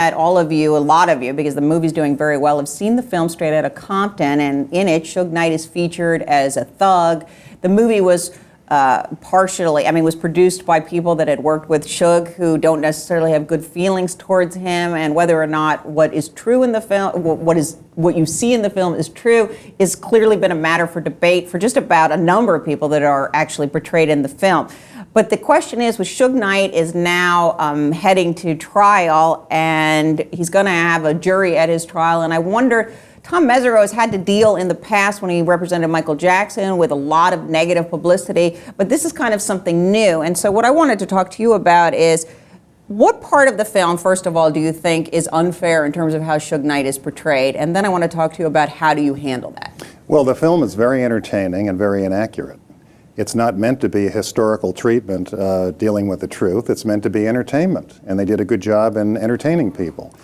All of you, a lot of you, because the movie's doing very well, have seen the film Straight Outta Compton, and in it, Suge Knight is featured as a thug. The movie was was produced by people that had worked with Suge who don't necessarily have good feelings towards him, and whether or not what is true in the film, what you see in the film is true, is clearly been a matter for debate for just about a number of people that are actually portrayed in the film. But the question is, Suge Knight is now heading to trial, and he's going to have a jury at his trial, and I wonder, Tom Mesereau has had to deal in the past when he represented Michael Jackson with a lot of negative publicity, but this is kind of something new. And so what I wanted to talk to you about is, what part of the film, first of all, do you think is unfair in terms of how Suge Knight is portrayed? And then I want to talk to you about how do you handle that? Well, the film is very entertaining and very inaccurate. It's not meant to be a historical treatment dealing with the truth. It's meant to be entertainment, and they did a good job in entertaining people.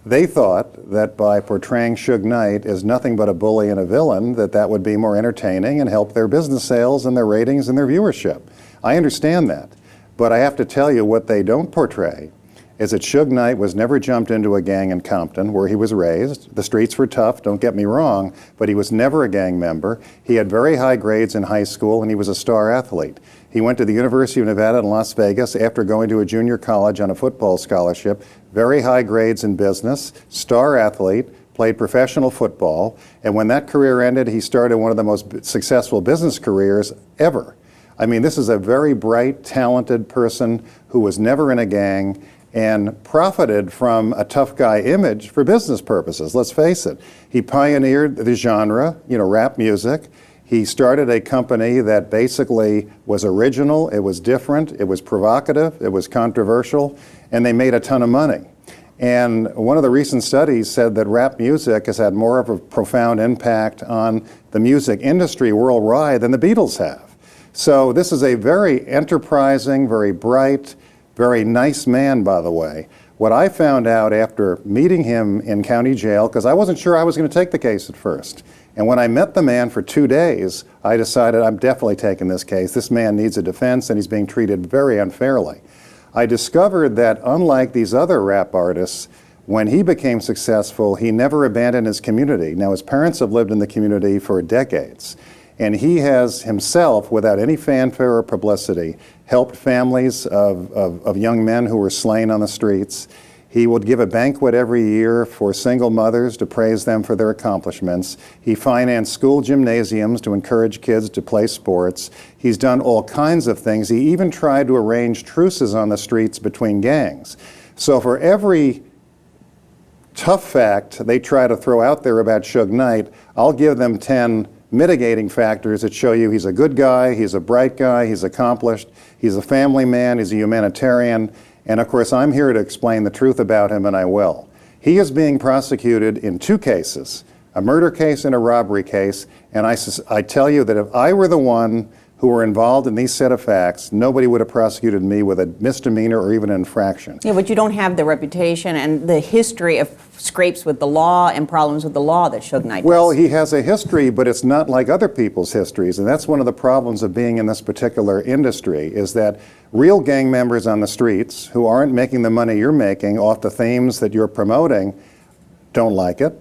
They thought that by portraying Suge Knight as nothing but a bully and a villain, that would be more entertaining and help their business sales and their ratings and their viewership. I understand that, but I have to tell you what they don't portray is that Suge Knight was never jumped into a gang in Compton where he was raised. The streets were tough, don't get me wrong, but he was never a gang member. He had very high grades in high school, and he was a star athlete. He went to the University of Nevada in Las Vegas after going to a junior college on a football scholarship, very high grades in business, star athlete, played professional football, and when that career ended, he started one of the most successful business careers ever. I mean, this is a very bright, talented person who was never in a gang and profited from a tough guy image for business purposes. Let's face it. He pioneered the genre, rap music. He started a company that basically was original, it was different, it was provocative, it was controversial, and they made a ton of money. And one of the recent studies said that rap music has had more of a profound impact on the music industry worldwide than the Beatles have. So this is a very enterprising, very bright, very nice man, by the way. What I found out after meeting him in county jail, because I wasn't sure I was going to take the case at first, and when I met the man for 2 days, I decided I'm definitely taking this case. This man needs a defense, and he's being treated very unfairly. I discovered that unlike these other rap artists, when he became successful, he never abandoned his community. Now, his parents have lived in the community for decades, and he has himself, without any fanfare or publicity, helped families of young men who were slain on the streets. He would give a banquet every year for single mothers to praise them for their accomplishments. He financed school gymnasiums to encourage kids to play sports. He's done all kinds of things. He even tried to arrange truces on the streets between gangs. So for every tough fact they try to throw out there about Suge Knight, I'll give them 10 mitigating factors that show you he's a good guy, he's a bright guy, he's accomplished, he's a family man, he's a humanitarian, and of course I'm here to explain the truth about him, and I will. He is being prosecuted in 2 cases, a murder case and a robbery case, and I tell you that if I were the one who were involved in these set of facts, nobody would have prosecuted me with a misdemeanor or even an infraction. Yeah, but you don't have the reputation and the history of scrapes with the law and problems with the law that Suge Knight does. Well, he has a history, but it's not like other people's histories, and that's one of the problems of being in this particular industry, is that real gang members on the streets who aren't making the money you're making off the themes that you're promoting don't like it.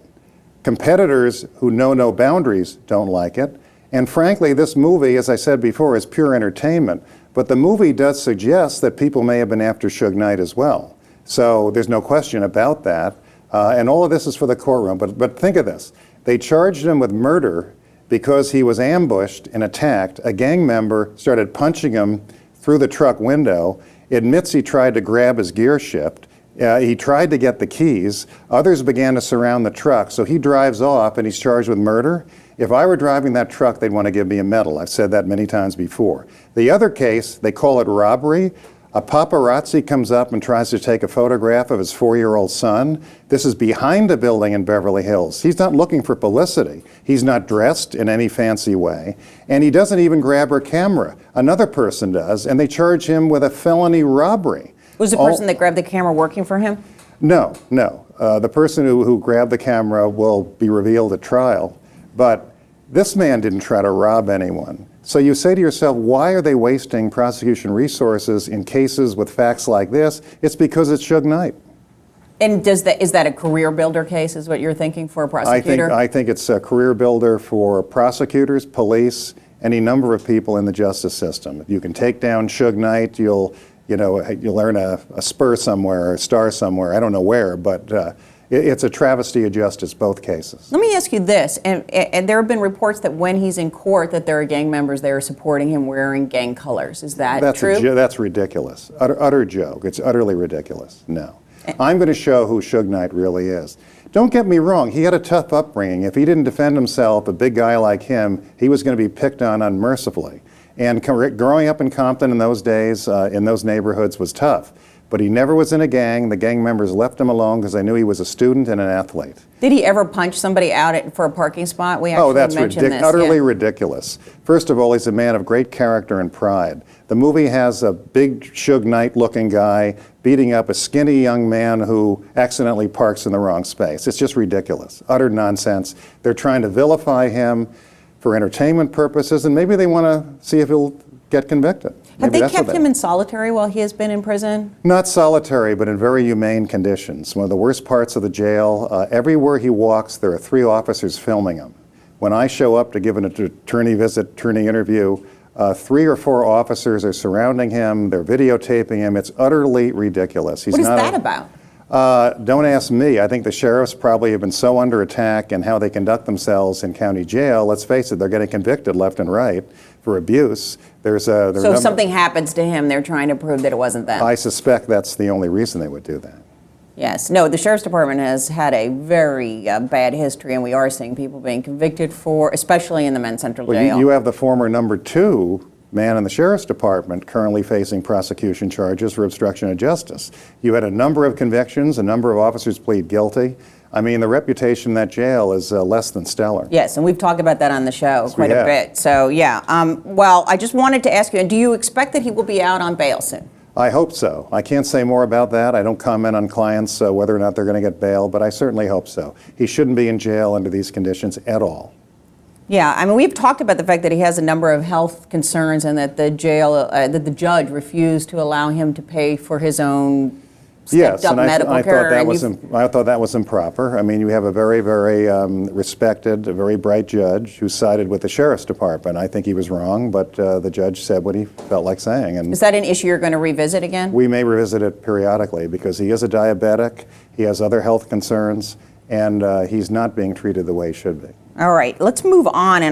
Competitors who know no boundaries don't like it. And frankly, this movie, as I said before, is pure entertainment. But the movie does suggest that people may have been after Suge Knight as well. So there's no question about that. And all of this is for the courtroom. But think of this. They charged him with murder because he was ambushed and attacked. A gang member started punching him through the truck window, admits he tried to grab his gear shift. He tried to get the keys. Others began to surround the truck. So he drives off and he's charged with murder. If I were driving that truck, they'd want to give me a medal. I've said that many times before. The other case, they call it robbery. A paparazzi comes up and tries to take a photograph of his 4-year-old son. This is behind a building in Beverly Hills. He's not looking for publicity. He's not dressed in any fancy way. And he doesn't even grab her camera. Another person does, and they charge him with a felony robbery. Was the person that grabbed the camera working for him? No, no. The person who grabbed the camera will be revealed at trial. But this man didn't try to rob anyone. So you say to yourself, why are they wasting prosecution resources in cases with facts like this? It's because it's Suge Knight. And is that a career builder case, is what you're thinking for a prosecutor? I think it's a career builder for prosecutors, police, any number of people in the justice system. If you can take down Suge Knight, you'll earn a spur somewhere, or a star somewhere. I don't know where, but it's a travesty of justice, both cases. Let me ask you this, and there have been reports that when he's in court that there are gang members there supporting him wearing gang colors. Is that true? That's ridiculous. Utter joke. It's utterly ridiculous. No. I'm going to show who Suge Knight really is. Don't get me wrong, he had a tough upbringing. If he didn't defend himself, a big guy like him, he was going to be picked on unmercifully. And growing up in Compton in those days, in those neighborhoods, was tough. But he never was in a gang. The gang members left him alone because they knew he was a student and an athlete. Did he ever punch somebody out for a parking spot? We actually mentioned this. Utterly ridiculous. First of all, he's a man of great character and pride. The movie has a big Suge Knight-looking guy beating up a skinny young man who accidentally parks in the wrong space. It's just ridiculous. Utter nonsense. They're trying to vilify him for entertainment purposes, and maybe they want to see if he'll get convicted. Have they kept him in solitary while he has been in prison? Not solitary, but in very humane conditions. One of the worst parts of the jail, everywhere he walks, there are 3 officers filming him. When I show up to give an attorney interview, 3 or 4 officers are surrounding him, they're videotaping him. It's utterly ridiculous. What is that about? Don't ask me. I think the sheriffs probably have been so under attack in how they conduct themselves in county jail. Let's face it, they're getting convicted left and right for abuse. So if something happens to him, they're trying to prove that it wasn't them? I suspect that's the only reason they would do that. Yes. No, the Sheriff's Department has had a very bad history, and we are seeing people being convicted for, especially in the men's central jail. You have the former number 2 man in the Sheriff's Department currently facing prosecution charges for obstruction of justice. You had a number of convictions, a number of officers plead guilty. I mean, the reputation in that jail is less than stellar. Yes, and we've talked about that on the show quite a bit. So, yeah. Well, I just wanted to ask you, do you expect that he will be out on bail soon? I hope so. I can't say more about that. I don't comment on clients whether or not they're going to get bail, but I certainly hope so. He shouldn't be in jail under these conditions at all. Yeah, I mean, we've talked about the fact that he has a number of health concerns and that the judge refused to allow him to pay for his own stepped-up medical care. I thought that was improper. I mean, you have a very, very respected, a very bright judge who sided with the Sheriff's Department. I think he was wrong, but the judge said what he felt like saying. And is that an issue you're going to revisit again? We may revisit it periodically because he is a diabetic, he has other health concerns, and he's not being treated the way he should be. All right, let's move on. And